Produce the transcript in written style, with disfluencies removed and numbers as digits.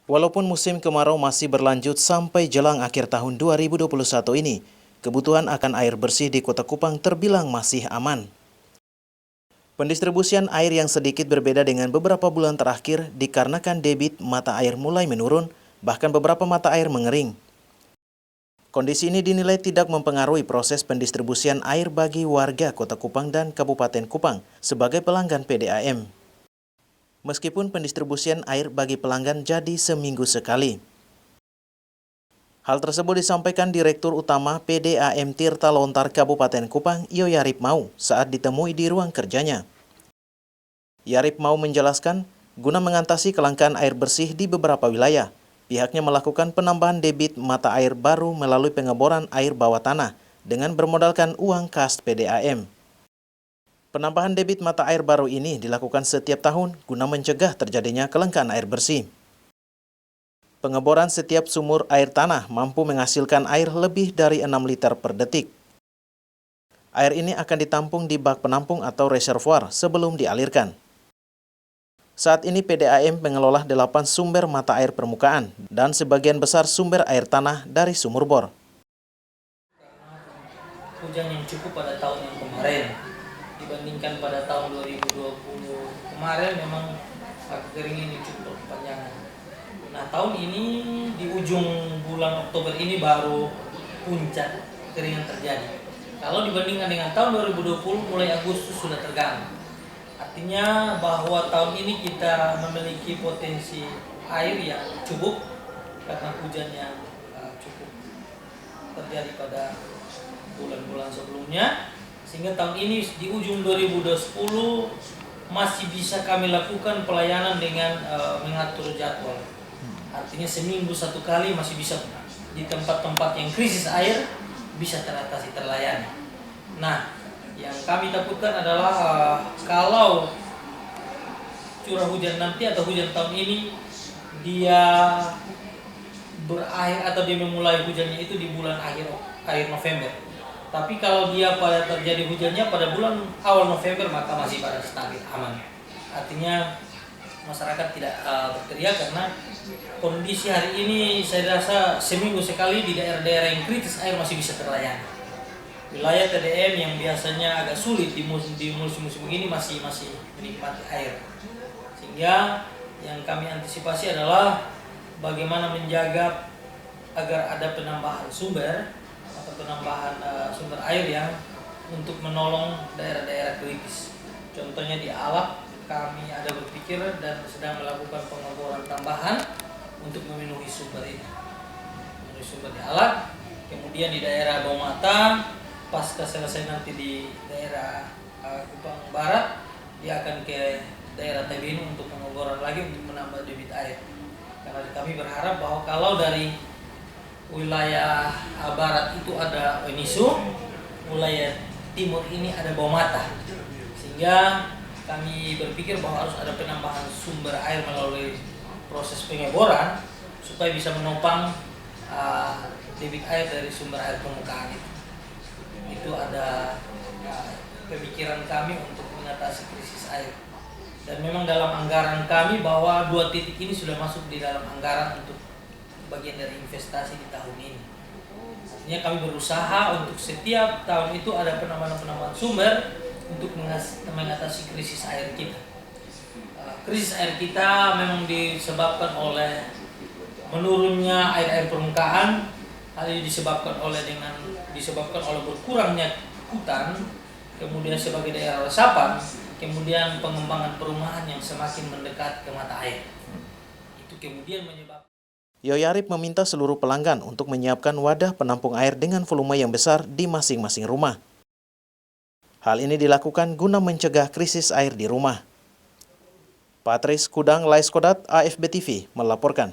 Walaupun musim kemarau masih berlanjut sampai jelang akhir tahun 2021 ini, kebutuhan akan air bersih di Kota Kupang terbilang masih aman. Pendistribusian air yang sedikit berbeda dengan beberapa bulan terakhir dikarenakan debit mata air mulai menurun, bahkan beberapa mata air mengering. Kondisi ini dinilai tidak mempengaruhi proses pendistribusian air bagi warga Kota Kupang dan Kabupaten Kupang sebagai pelanggan PDAM. Meskipun pendistribusian air bagi pelanggan jadi seminggu sekali. Hal tersebut disampaikan Direktur Utama PDAM Tirta Lontar Kabupaten Kupang, Yoyarip Mau, saat ditemui di ruang kerjanya. Yarip Mau menjelaskan, guna mengatasi kelangkaan air bersih di beberapa wilayah, pihaknya melakukan penambahan debit mata air baru melalui pengeboran air bawah tanah dengan bermodalkan uang kas PDAM. Penambahan debit mata air baru ini dilakukan setiap tahun guna mencegah terjadinya kelangkaan air bersih. Pengeboran setiap sumur air tanah mampu menghasilkan air lebih dari 6 liter per detik. Air ini akan ditampung di bak penampung atau reservoir sebelum dialirkan. Saat ini PDAM mengelola 8 sumber mata air permukaan dan sebagian besar sumber air tanah dari sumur bor. Hujan yang cukup pada tahun yang kemarin dibandingkan pada tahun 2020 kemarin memang kering ini cukup berkepanjangan. Nah, tahun ini di ujung bulan Oktober ini baru puncak keringan terjadi. Kalau dibandingkan dengan tahun 2020 mulai Agustus sudah terganggu. Artinya bahwa tahun ini kita memiliki potensi air yang cukup karena hujannya cukup terjadi pada bulan-bulan sebelumnya, sehingga tahun ini di ujung 2020 masih bisa kami lakukan pelayanan dengan mengatur jadwal. Artinya seminggu satu kali masih bisa di tempat-tempat yang krisis air bisa teratasi terlayani. Nah, yang kami takutkan adalah kalau curah hujan nanti atau hujan tahun ini dia berakhir atau dia memulai hujannya itu di bulan akhir November. Tapi kalau dia pada terjadi hujannya pada bulan awal November, maka masih pada stabil aman. Artinya masyarakat tidak berteriak karena kondisi hari ini saya rasa seminggu sekali di daerah-daerah yang kritis air masih bisa terlayani. Wilayah TDM yang biasanya agak sulit di musim-musim begini masih menikmati air. Sehingga yang kami antisipasi adalah bagaimana menjaga agar ada penambahan sumber atau penambahan sumber air yang untuk menolong daerah-daerah kritis. Contohnya di Alak kami ada berpikir dan sedang melakukan pengeboran tambahan untuk memenuhi sumber ini. Memenuhi sumber di Alak, kemudian di daerah Baumata, pasca selesai nanti di daerah Kupang Barat, dia akan ke daerah Tebinu untuk pengeboran lagi untuk menambah debit air. Karena kami berharap bahwa kalau dari wilayah barat itu ada Wenisu, wilayah timur ini ada Baumata, sehingga kami berpikir bahwa harus ada penambahan sumber air melalui proses pengeboran supaya bisa menopang debit air dari sumber air permukaan itu. Itu ada pemikiran kami untuk mengatasi krisis air. Dan memang dalam anggaran kami bahwa 2 titik ini sudah masuk di dalam anggaran untuk bagian dari investasi di tahun ini. Artinya kami berusaha untuk setiap tahun itu ada penambahan sumber untuk mengatasi krisis air kita. Krisis air kita memang disebabkan oleh menurunnya air permukaan. Hal ini disebabkan oleh berkurangnya hutan, kemudian sebagai daerah resapan, kemudian pengembangan perumahan yang semakin mendekat ke mata air. Itu kemudian menyebabkan. Yoyarip meminta seluruh pelanggan untuk menyiapkan wadah penampung air dengan volume yang besar di masing-masing rumah. Hal ini dilakukan guna mencegah krisis air di rumah. Patris Kudang Laiskodat, AFB TV, melaporkan.